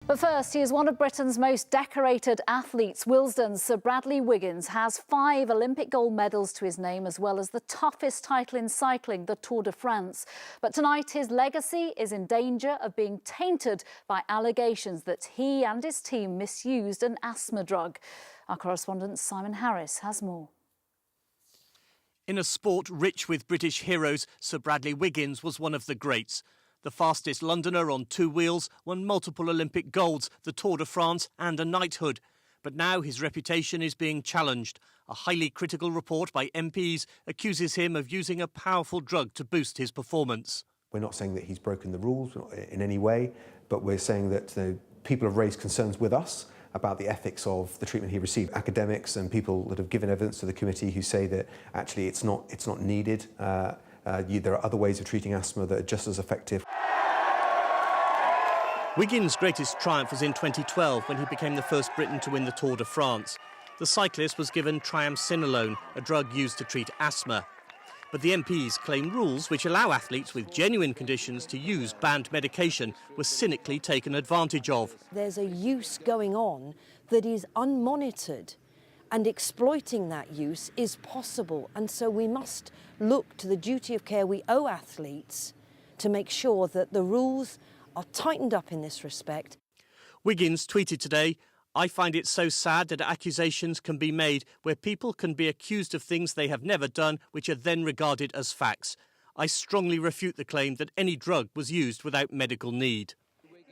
But first, he is one of Britain's most decorated athletes. Willesden's Sir Bradley Wiggins has 5 Olympic gold medals to his name, as well as the toughest title in cycling, the Tour de France. But tonight, his legacy is in danger of being tainted by allegations that he and his team misused an asthma drug. Our correspondent Simon Harris has more. In a sport rich with British heroes, Sir Bradley Wiggins was one of the greats. The fastest Londoner on 2 wheels, won multiple Olympic golds, the Tour de France and a knighthood. But now his reputation is being challenged. A highly critical report by MPs accuses him of using a powerful drug to boost his performance. We're not saying that he's broken the rules in any way, but we're saying that people have raised concerns with us about the ethics of the treatment he received. Academics and people that have given evidence to the committee who say that actually it's not needed. There are other ways of treating asthma that are just as effective. Wiggins' greatest triumph was in 2012 when he became the first Briton to win the Tour de France. The cyclist was given triamcinolone, a drug used to treat asthma. But the MPs claim rules which allow athletes with genuine conditions to use banned medication were cynically taken advantage of. There's a use going on that is unmonitored, and exploiting that use is possible. And so we must look to the duty of care we owe athletes to make sure that the rules are tightened up in this respect. Wiggins tweeted today, "I find it so sad that accusations can be made where people can be accused of things they have never done, which are then regarded as facts. I strongly refute the claim that any drug was used without medical need."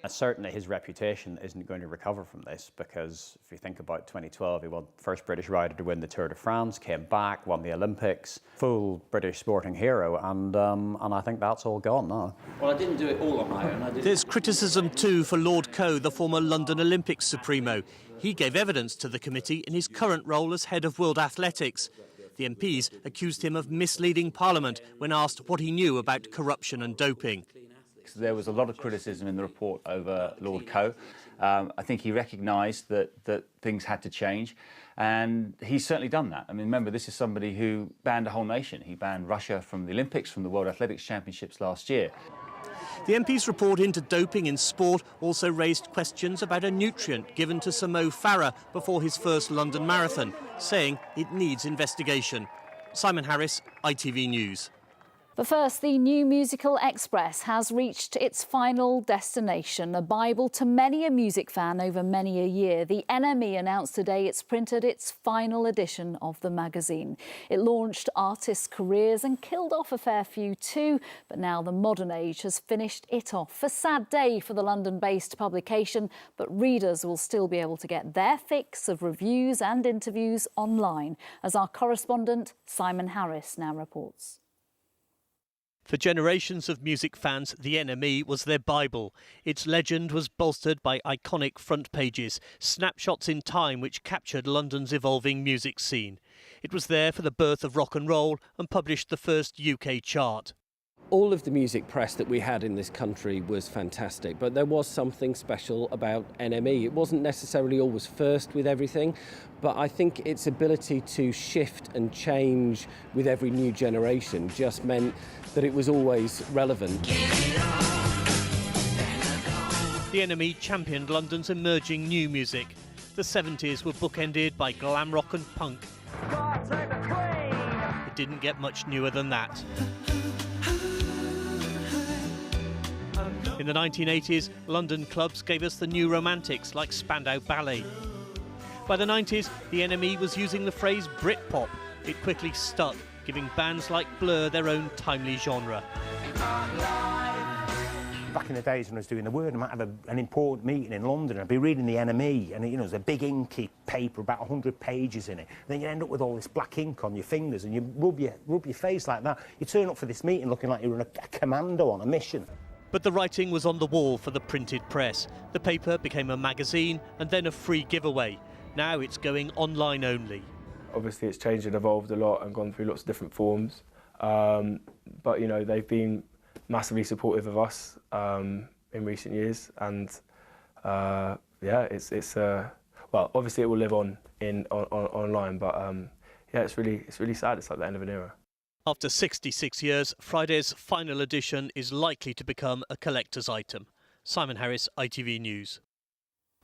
Certainly his reputation isn't going to recover from this, because if you think about 2012, he was the first British rider to win the Tour de France, came back, won the Olympics, full British sporting hero, and I think that's all gone now. Well, I didn't do it all on my own. There's criticism too for Lord Coe, the former London Olympics supremo. He gave evidence to the committee in his current role as head of World Athletics. The MPs accused him of misleading Parliament when asked what he knew about corruption and doping. There was a lot of criticism in the report over Lord Coe. I think he recognised that things had to change, and he's certainly done that. I mean, remember, this is somebody who banned a whole nation. He banned Russia from the Olympics, from the World Athletics Championships last year. The MP's report into doping in sport also raised questions about a nutrient given to Sir Mo Farah before his first London Marathon, saying it needs investigation. Simon Harris, ITV News. But first, the new musical Express has reached its final destination, a Bible to many a music fan over many a year. The NME announced today it's printed its final edition of the magazine. It launched artists' careers and killed off a fair few too, but now the modern age has finished it off. A sad day for the London-based publication, but readers will still be able to get their fix of reviews and interviews online, as our correspondent Simon Harris now reports. For generations of music fans, the NME was their Bible. Its legend was bolstered by iconic front pages, snapshots in time which captured London's evolving music scene. It was there for the birth of rock and roll and published the first UK chart. All of the music press that we had in this country was fantastic, but there was something special about NME. It wasn't necessarily always first with everything, but I think its ability to shift and change with every new generation just meant that it was always relevant. The NME championed London's emerging new music. The 70s were bookended by glam rock and punk. It didn't get much newer than that. In the 1980s, London clubs gave us the new romantics like Spandau Ballet. By the 90s, the NME was using the phrase Britpop. It quickly stuck, giving bands like Blur their own timely genre. Back in the days when I was doing the Word, I might have an important meeting in London, I'd be reading the NME, and there's a big inky paper, about 100 pages in it. And then you end up with all this black ink on your fingers, and you rub your face like that. You turn up for this meeting looking like you're a commando on a mission. But the writing was on the wall for the printed press. The paper became a magazine and then a free giveaway. Now it's going online only. Obviously it's changed and evolved a lot and gone through lots of different forms. But they've been massively supportive of us in recent years, and yeah, well, obviously it will live on online, but yeah, it's really sad. It's like the end of an era. After 66 years, Friday's final edition is likely to become a collector's item. Simon Harris, ITV News.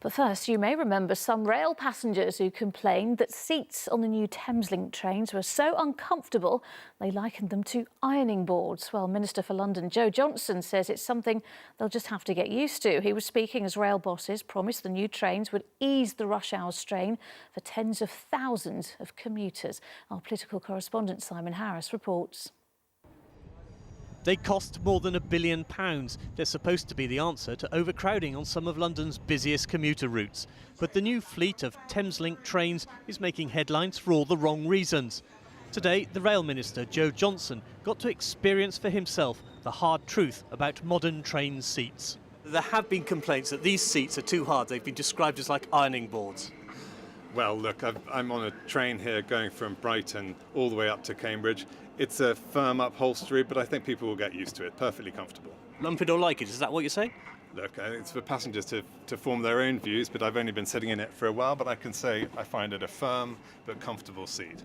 But first, you may remember some rail passengers who complained that seats on the new Thameslink trains were so uncomfortable they likened them to ironing boards. Well, Minister for London Jo Johnson says it's something they'll just have to get used to. He was speaking as rail bosses promised the new trains would ease the rush hour strain for tens of thousands of commuters. Our political correspondent Simon Harris reports. They cost more than £1 billion. They're supposed to be the answer to overcrowding on some of London's busiest commuter routes. But the new fleet of Thameslink trains is making headlines for all the wrong reasons. Today, the Rail Minister, Jo Johnson, got to experience for himself the hard truth about modern train seats. There have been complaints that these seats are too hard. They've been described as like ironing boards. Well, look, I'm on a train here going from Brighton all the way up to Cambridge. It's a firm upholstery, but I think people will get used to it. Perfectly comfortable. Lump it or like it, is that what you're saying? Look, it's for passengers to form their own views, but I've only been sitting in it for a while, but I can say I find it a firm but comfortable seat.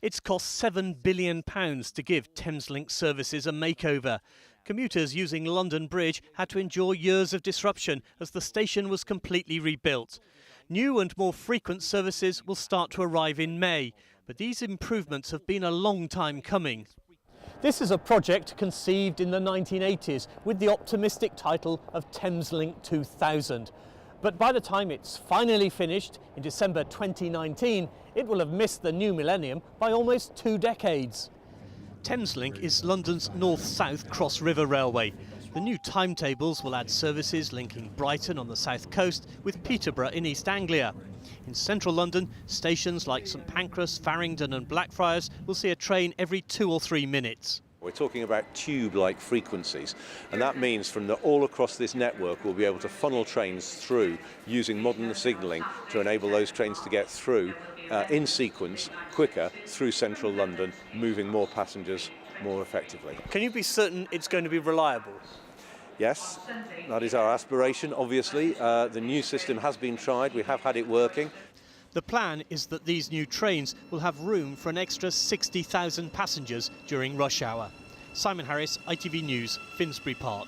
It's cost £7 billion to give Thameslink services a makeover. Commuters using London Bridge had to endure years of disruption as the station was completely rebuilt. New and more frequent services will start to arrive in May, but these improvements have been a long time coming. This is a project conceived in the 1980s with the optimistic title of Thameslink 2000. But by the time it's finally finished in December 2019, it will have missed the new millennium by almost 2 decades. Thameslink is London's north-south cross-river railway. The new timetables will add services linking Brighton on the south coast with Peterborough in East Anglia. In central London, stations like St Pancras, Farringdon and Blackfriars will see a train every 2 or 3 minutes. We're talking about tube-like frequencies, and that means from all across this network we'll be able to funnel trains through using modern signalling to enable those trains to get through in sequence quicker through central London, moving more passengers more effectively. Can you be certain it's going to be reliable? Yes, that is our aspiration, obviously. The new system has been tried, we have had it working. The plan is that these new trains will have room for an extra 60,000 passengers during rush hour. Simon Harris, ITV News, Finsbury Park.